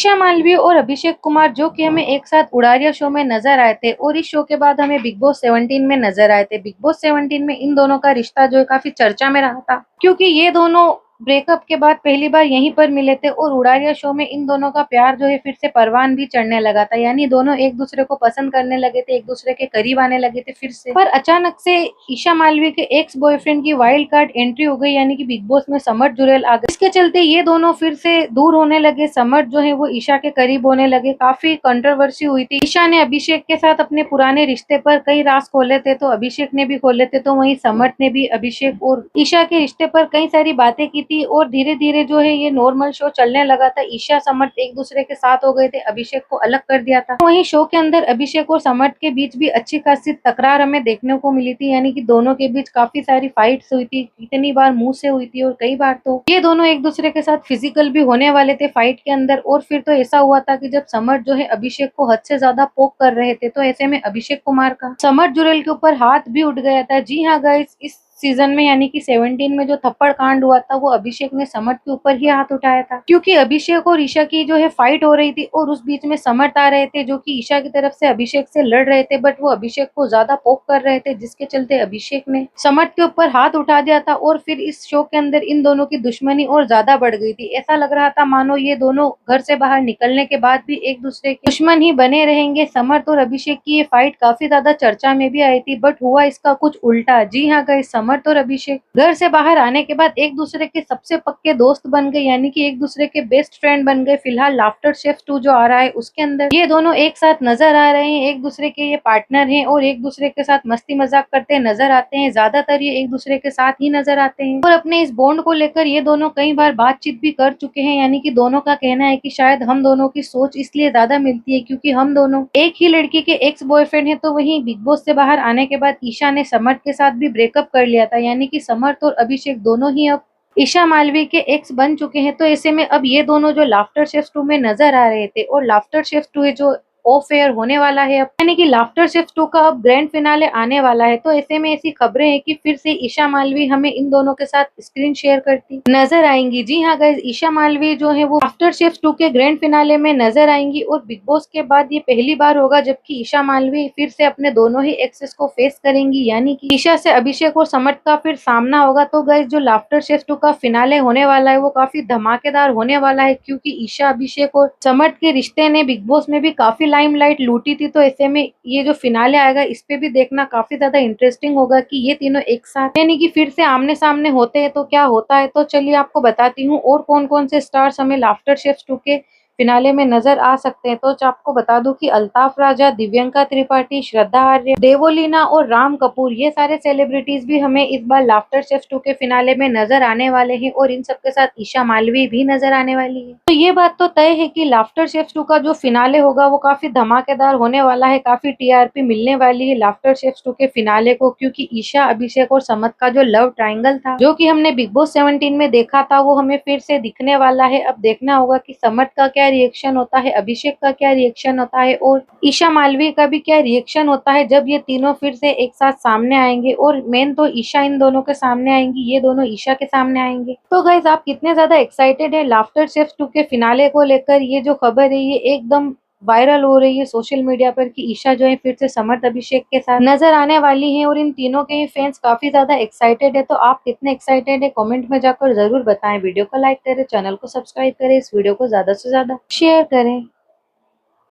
ईशा मालवी और अभिषेक कुमार जो कि हमें एक साथ उड़ारिया शो में नजर आए थे और इस शो के बाद हमें बिग बॉस 17 में नजर आए थे। बिग बॉस 17 में इन दोनों का रिश्ता जो है काफी चर्चा में रहा था, क्योंकि ये दोनों ब्रेकअप के बाद पहली बार यहीं पर मिले थे और उड़ारिया शो में इन दोनों का प्यार जो है फिर से परवान भी चढ़ने लगा था। यानी दोनों एक दूसरे को पसंद करने लगे थे, एक दूसरे के करीब आने लगे थे फिर से। पर अचानक से ईशा मालवी के एक्स बॉयफ्रेंड की वाइल्ड कार्ड एंट्री हो गई, यानी कि बिग बॉस में समर जुरेल आ गए। इसके चलते ये दोनों फिर से दूर होने लगे। समर जो है वो ईशा के करीब होने लगे। काफी कंट्रोवर्सी हुई थी। ईशा ने अभिषेक के साथ अपने पुराने रिश्ते पर कई राज खोले थे, तो अभिषेक ने भी खोले थे, तो वहीं समर ने भी अभिषेक और ईशा के रिश्ते पर कई सारी बातें की थी। और धीरे धीरे जो है ये नॉर्मल शो चलने लगा था। ईशा समर एक दूसरे के साथ हो गए थे, अभिषेक को अलग कर दिया था। वहीं शो के अंदर अभिषेक और समर के बीच भी अच्छी खासी तकरार हमें देखने को मिली थी, यानी कि दोनों के बीच काफी सारी फाइट्स हुई थी। कितनी बार मुंह से हुई थी और कई बार तो ये दोनों एक दूसरे के साथ फिजिकल भी होने वाले थे फाइट के अंदर। और फिर तो ऐसा हुआ था कि जब समर जो है अभिषेक को हद से ज्यादा पोक कर रहे थे, तो ऐसे में अभिषेक कुमार का समर जुरेल के ऊपर हाथ भी उठ गया था। जी हाँ गाइस, इस सीजन में यानी कि 17 में जो थप्पड़ कांड हुआ था वो अभिषेक ने समर के ऊपर ही हाथ उठाया था, क्योंकि अभिषेक और ईशा की जो है फाइट हो रही थी और उस बीच में समर आ रहे थे जो कि ईशा की तरफ से अभिषेक से लड़ रहे थे, बट वो अभिषेक को ज्यादा पोक कर रहे थे, जिसके चलते अभिषेक ने समर के ऊपर हाथ उठा दिया था। और फिर इस शो के अंदर इन दोनों की दुश्मनी और ज्यादा बढ़ गई थी। ऐसा लग रहा था मानो ये दोनों घर से बाहर निकलने के बाद भी एक दूसरे के दुश्मन ही बने रहेंगे। समर और अभिषेक की ये फाइट काफी ज्यादा चर्चा में भी आई थी, बट हुआ इसका कुछ उल्टा। जी हाँ गाइस, समर और अभिषेक घर से बाहर आने के बाद एक दूसरे के सबसे पक्के दोस्त बन गए, यानी कि एक दूसरे के बेस्ट फ्रेंड बन गए। फिलहाल लाफ्टर शेफ 2 जो आ रहा है उसके अंदर ये दोनों एक साथ नजर आ रहे हैं, एक दूसरे के ये पार्टनर हैं और एक दूसरे के साथ मस्ती मजाक करते नजर आते हैं। ज्यादातर ये एक दूसरे के साथ ही नजर आते हैं और अपने इस बॉन्ड को लेकर ये दोनों कई बार बातचीत भी कर चुके हैं। यानी कि दोनों का कहना है कि शायद हम दोनों की सोच इसलिए ज्यादा मिलती है क्योंकि हम दोनों एक ही लड़की के एक्स बॉयफ्रेंड है। तो वहीं बिग बॉस से बाहर आने के बाद ईशा ने समर के साथ भी ब्रेकअप कर लिया था, यानी कि समर और अभिषेक दोनों ही अब ईशा मालवी के एक्स बन चुके हैं। तो ऐसे में अब ये दोनों जो लाफ्टर शेफ 2 में नजर आ रहे थे और लाफ्टर शेफ 2 है जो ऑफ एयर होने वाला है अब, यानी कि लाफ्टर शेफ 2 का अब ग्रैंड फिनाले आने वाला है। तो ऐसे में ऐसी खबरें हैं कि फिर से ईशा मालवी हमें इन दोनों के साथ स्क्रीन शेयर करती नजर आएंगी। जी हाँ गाइस, ईशा मालवी जो है वो लाफ्टर शेफ 2 के ग्रैंड फिनाले में नजर आएंगी और बिग बॉस के बाद ये पहली बार होगा जबकि ईशा मालवी फिर से अपने दोनों ही एक्सेस को फेस करेंगी, यानी कि ईशा से अभिषेक और समर का फिर सामना होगा। तो गाइस, जो लाफ्टर शेफ 2 का फिनाले होने वाला है वो काफी धमाकेदार होने वाला है, क्योंकि ईशा, अभिषेक और समर के रिश्ते ने बिग बॉस में भी काफी लाइमलाइट लूटी थी। तो ऐसे में ये जो फिनाले आएगा इस पे भी देखना काफी ज्यादा इंटरेस्टिंग होगा कि ये तीनों एक साथ यानी कि फिर से आमने सामने होते हैं तो क्या होता है। तो चलिए आपको बताती हूँ और कौन कौन से स्टार्स हमें लाफ्टर शेफ 2 के फिनाले में नजर आ सकते हैं। तो आपको बता दूं कि अल्ताफ राजा, दिव्यंका त्रिपाठी, श्रद्धा आर्य, देवोलीना और राम कपूर ये सारे सेलिब्रिटीज भी हमें इस बार लाफ्टर शेफ 2 के फिनाले में नजर आने वाले हैं और इन सबके साथ ईशा मालवी भी नजर आने वाली है। तो ये बात तो तय है कि लाफ्टर शेफ 2 का जो फिनाले होगा वो काफी धमाकेदार होने वाला है। काफी टीआरपी मिलने वाली है लाफ्टर शेफ 2 के फिनाले को, क्योंकि ईशा, अभिषेक और समत का जो लव ट्रायंगल था जो कि हमने बिग बॉस 17 में देखा था वो हमें फिर से दिखने वाला है। अब देखना होगा कि समत का क्या रिएक्शन होता है, अभिषेक का क्या रिएक्शन होता है और ईशा मालवी का भी क्या रिएक्शन होता है जब ये तीनों फिर से एक साथ सामने आएंगे। और मेन तो ईशा इन दोनों के सामने आएंगी, ये दोनों ईशा के सामने आएंगे। तो गाइस, आप कितने ज्यादा एक्साइटेड है लाफ्टर शेफ 2 के फिनाले को लेकर? ये जो खबर है ये एकदम वायरल हो रही है सोशल मीडिया पर कि ईशा जो है फिर से समर्थ अभिषेक के साथ नजर आने वाली हैं और इन तीनों के ही फैंस काफी ज्यादा एक्साइटेड है। तो आप कितने एक्साइटेड है कमेंट में जाकर जरूर बताएं। वीडियो को लाइक करें, चैनल को सब्सक्राइब करें, इस वीडियो को ज्यादा से ज्यादा शेयर करें।